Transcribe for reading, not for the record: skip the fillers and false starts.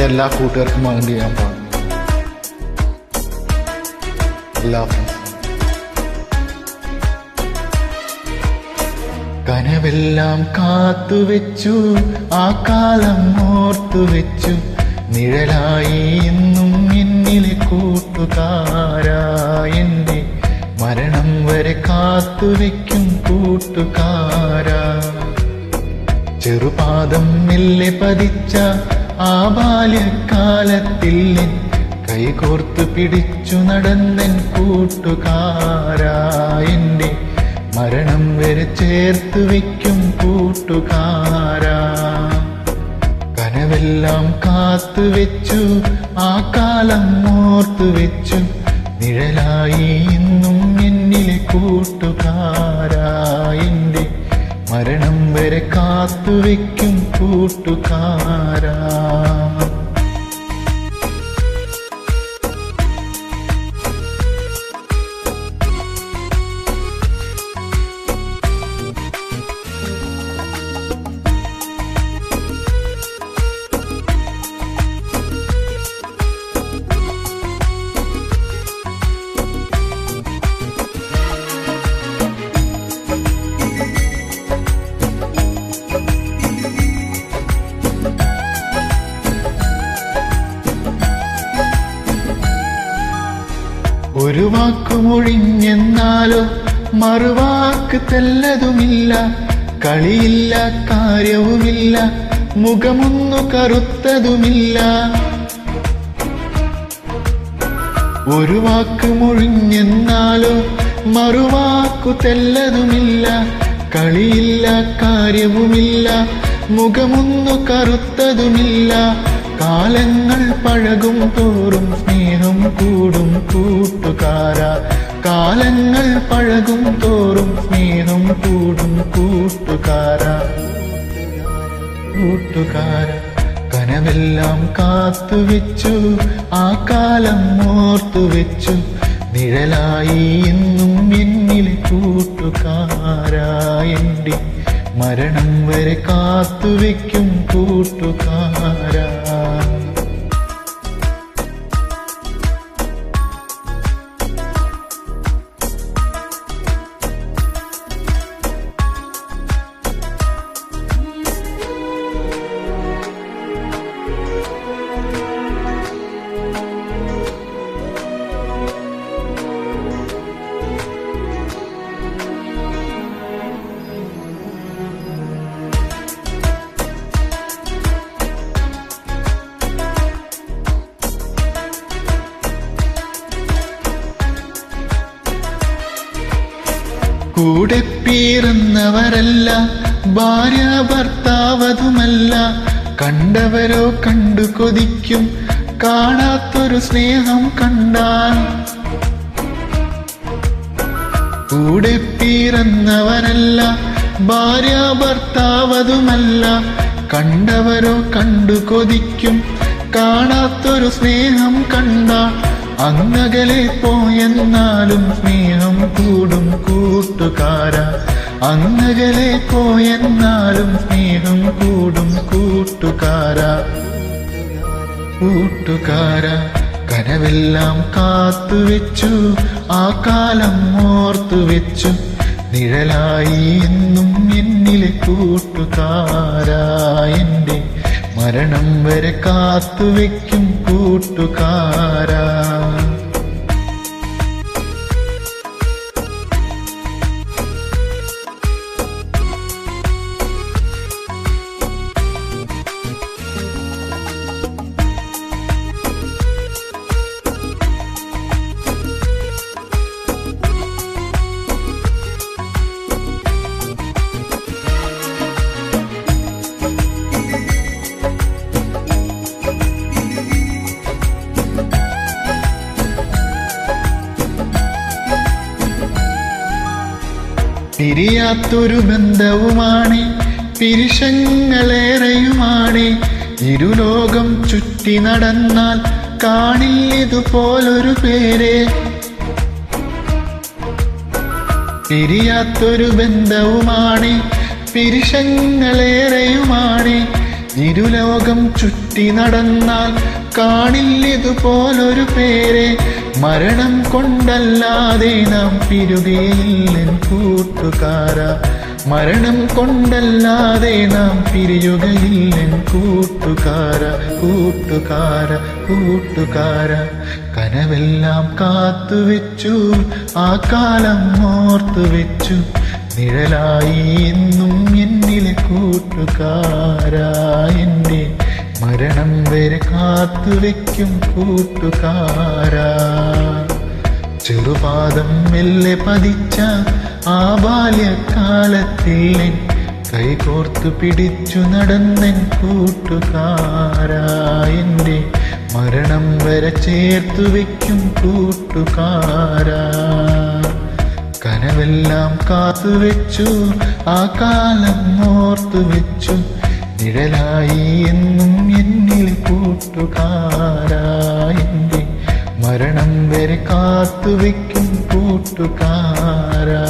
എല്ലാ കൂട്ടുകാർക്കും വേണ്ടി ഞാൻ പാടും. എല്ലാ കനവെല്ലാം കാത്തുവെച്ചു, ആ കാലം ഓർത്തുവെച്ചു, നിഴലായി ഇന്നും എന്നിലെ കൂട്ടുകാരാ. എന്റെ മരണം വരെ കാത്തുവെക്കും കൂട്ടുകാരാ. ചെറുപാദം മെല്ലെ പതിച്ച ആ ബാല്യകാലത്തിൽ കൈകോർത്തു പിടിച്ചു നടന്നൻ കൂട്ടുകാരാ. എന്റെ മരണം വരെ ചേർത്ത് വയ്ക്കും കൂട്ടുകാരാ. കനവെല്ലാം കാത്തുവെച്ചു, ആ കാലം ഓർത്തുവെച്ചു, നിഴലായി ഇന്നും എന്നിലെ കൂട്ടുകാരാ. എന്റെ മരണം വരെ കാത്തുവെക്കും കൂട്ടുകാരാ. ഒരു വാക്കുമൊഴിഞ്ഞെന്നാലോ മറുവാക്ക് തെല്ലതുമില്ല, കളിയില്ല കാര്യവുമില്ല, മുഖമൊന്നു കറുത്തതുമില്ല. ഒരു വാക്കുമൊഴിഞ്ഞെന്നാലോ മറുവാക്കു തെല്ലതുമില്ല, കളിയില്ല കാര്യവുമില്ല, മുഖമൊന്നു കറുത്തതുമില്ല. കാലങ്ങൾ പഴകും തോറും സ്നേഹം കൂടും കൂട്ടുകാരാ. കാലങ്ങൾ പഴകും തോറും സ്നേഹം കൂടും കൂട്ടുകാരാ. കൂട്ടുകാരാ, കനവെല്ലാം കാത്തുവെച്ചു, ആ കാലം ഓർത്തുവെച്ചു, നിഴലായി എന്നും എന്നിലെ കൂട്ടുകാരാ. എന്റെ മരണം വരെ കാത്തുവെക്കും കൂട്ടുകാരാ. കൂടെ പിറന്നവരല്ല, ഭാര്യ ഭർത്താവതുമല്ല, കണ്ടവരോ കണ്ടു കൊതിക്കും കാണാത്തൊരു സ്നേഹം കണ്ടാൽ. കൂടെ പിറന്നവരല്ല, ഭാര്യ ഭർത്താവതുമല്ല, കണ്ടവരോ കണ്ടു കൊതിക്കും കാണാത്തൊരു സ്നേഹം കണ്ടാൽ. അങ്ങകലെ പോയെന്നാലും സ്നേഹം കൂടും കൂട്ടുകാരാ. അങ്ങകലെ പോയെന്നാലും സ്നേഹം കൂടും കൂട്ടുകാരാ. കൂട്ടുകാരാ, കനവെല്ലാം കാത്തുവെച്ചു, ആ കാലം ഓർത്തുവെച്ചു, നിഴലായി എന്നും എന്നിലെ കൂട്ടുകാരാ. എന്റെ മരണം വരെ കാത്തുവെക്കും കൂട്ടുകാരാ. പിരിയാത്തൊരു ബന്ധവുമാണ്, പിരിശങ്ങളേറെയുമാണ്. ഇരുലോകം ചുറ്റി നടന്നാൽ കാണില്ലിതുപോലൊരു പേരെ. പിരിയാത്തൊരു ബന്ധവുമാണ്, പിരിശങ്ങളേറെയുമാണ്. ഇരുലോകം ചുറ്റി നടന്നാൽ കാണില്ലിതുപോലൊരു പേരെ. മരണം കൊണ്ടല്ലാതെ നാം പിരിയുകയില്ലെൻ കൂട്ടുകാരാ, മരണം കൊണ്ടല്ലാതെ നാം പിരിയുകയില്ലെൻ കൂട്ടുകാരാ, കൂട്ടുകാരാ, കൂട്ടുകാരാ. കനവെല്ലാം കാത്തുവെച്ചു, ആ കാലം ഓർത്തുവെച്ചു, നിഴലായി എന്നും എന്നിലെ കൂട്ടുകാരാ. എന്റെ മരണം വരെ കാത്തുവെക്കും കൂട്ടുകാരാ. ചെറുപാദം മെല്ലെ പതിച്ച ആ ബാല്യകാലത്തിൽ എൻ കൈകോർത്തു പിടിച്ചു നടന്നെൻ കൂട്ടുകാരാ. എന്റെ മരണം വരെ ചേർത്തു വെക്കും കൂട്ടുകാരാ. കനവെല്ലാം കാത്തുവെച്ചു, ആ കാലം ഓർത്തുവെച്ചു, നിഴലായി എന്നും എന്നിൽ കൂട്ടുകാരാ. എന്റെ മരണം വരെ കാത്തുവെക്കും കൂട്ടുകാരാ.